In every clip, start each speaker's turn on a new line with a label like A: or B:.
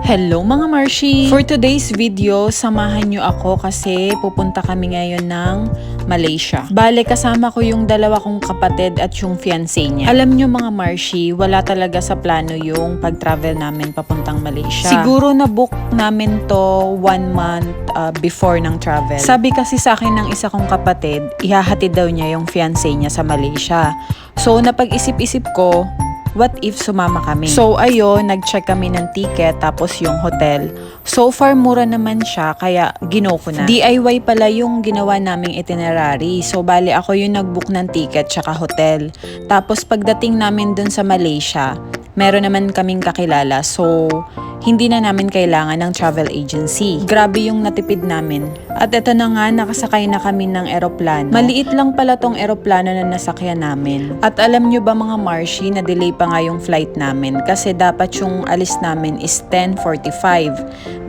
A: Hello mga Marshi! For today's video, samahan nyo ako kasi pupunta kami ngayon ng Malaysia. Bale, kasama ko yung dalawa kong kapatid at yung fiancé niya. Alam nyo mga Marshi, wala talaga sa plano yung pag-travel namin papuntang Malaysia. Siguro na-book namin to 1 month before ng travel. Sabi kasi sa akin ng isa kong kapatid, ihahatid daw niya yung fiancé niya sa Malaysia. So, napag-isip-isip ko, what if sumama kami? So ayun, nag-check kami ng ticket tapos yung hotel. So far mura naman siya kaya gino ko na. DIY pala yung ginawa naming itinerary. So bali ako yung nag-book ng ticket tsaka hotel. Tapos pagdating namin dun sa Malaysia, meron naman kaming kakilala. So hindi na namin kailangan ng travel agency. Grabe yung natipid namin. At eto na nga, nakasakay na kami ng eroplano. Maliit lang pala tong eroplano na nasakyan namin. At alam nyo ba mga Marshi, na delay pa nga yung flight namin kasi dapat yung alis namin is 10:45.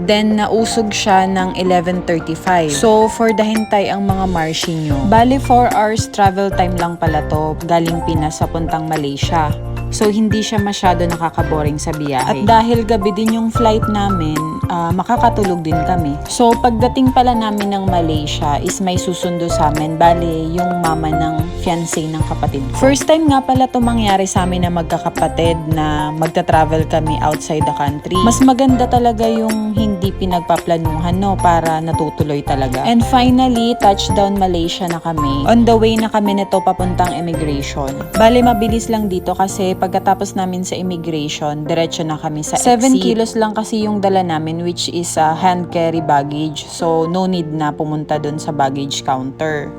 A: Then nausog siya ng 11:35. So for the hintay ang mga Marshi nyo. Bali 4 hours travel time lang pala to galing Pinas sa puntang Malaysia. So hindi siya masyado nakakaboring sa biyahe. At dahil gabi din yung flight namin, makakatulog din kami. So pagdating pala namin ng Malaysia is may susundo sa amin. Bale, yung mama ng fiancé ng kapatid. First time nga pala to mangyari sa amin na magkakapatid na magta-travel kami outside the country. Mas maganda talaga yung hindi pinagpaplanuhan, no, para natutuloy talaga. And finally, touchdown Malaysia na kami. On the way na kami nito papuntang immigration. Bale, mabilis lang dito kasi pagkatapos namin sa immigration, diretso na kami sa 7 kilos lang kasi yung dala namin, which is hand carry baggage. So, no need na pumunta dun sa baggage counter.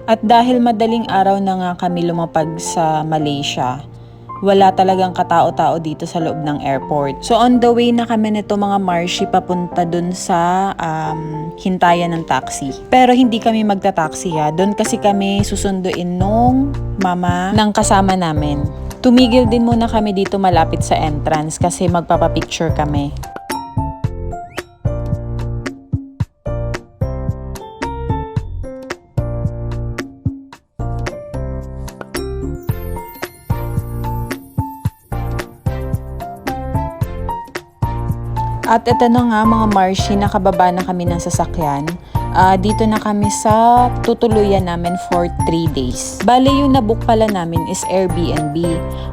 A: At dahil madaling araw na nga kami lumapag sa Malaysia, wala talagang katao-tao dito sa loob ng airport. So on the way na kami nito mga Marshi papunta dun sa hintayan ng taxi. Pero hindi kami magta-taxi ha. Doon kasi kami susunduin nung mama ng kasama namin. Tumigil din muna kami dito malapit sa entrance kasi magpapapicture kami. At ito na nga mga Marshi, nakababa na kami ng sasakyan. Dito na kami sa tutuluyan namin for 3 days. Bale yung nabook pala namin is Airbnb.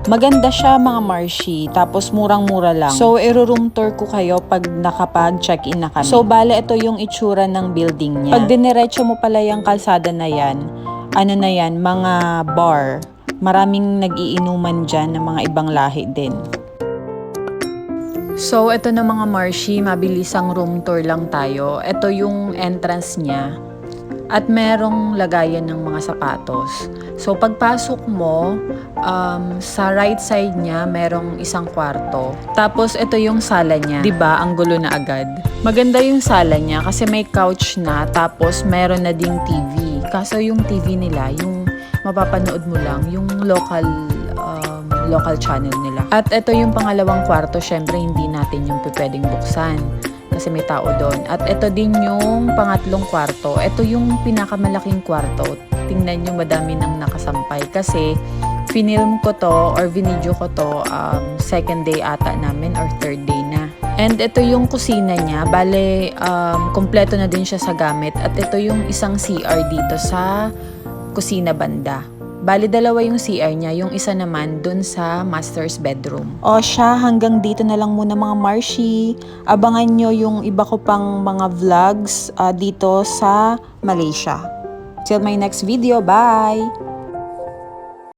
A: Maganda siya mga Marshi, tapos murang-mura lang. So iro-room tour ko kayo pag nakapag-check-in na kami. So bale ito yung itsura ng building niya. Pag diniretso mo pala yung kalsada na yan, ano na yan, mga bar. Maraming nag-iinuman dyan ng mga ibang lahi din. So, ito na mga Marshi, mabilisang room tour lang tayo. Ito yung entrance niya. At merong lagayan ng mga sapatos. So, pagpasok mo, sa right side niya, merong isang kwarto. Tapos, ito yung sala niya. Diba? Ang gulo na agad. Maganda yung sala niya kasi may couch na. Tapos, meron na ding TV. Kaso yung TV nila, yung mapapanood mo lang, yung local channel nila. At ito yung pangalawang kwarto, syempre hindi natin yung pwedeng buksan kasi may tao doon. At ito din yung pangatlong kwarto. Ito yung pinakamalaking kwarto. Tingnan nyo, madami nang nakasampay kasi finilm ko to or vinidyo ko to second day ata namin or third day na. And ito yung kusina niya. Bale, kompleto na din siya sa gamit. At ito yung isang CR dito sa kusina banda. Bali, dalawa yung CR niya, yung isa naman dun sa master's bedroom. O siya, hanggang dito na lang muna mga Marshi. Abangan nyo yung iba ko pang mga vlogs dito sa Malaysia. Till my next video, bye!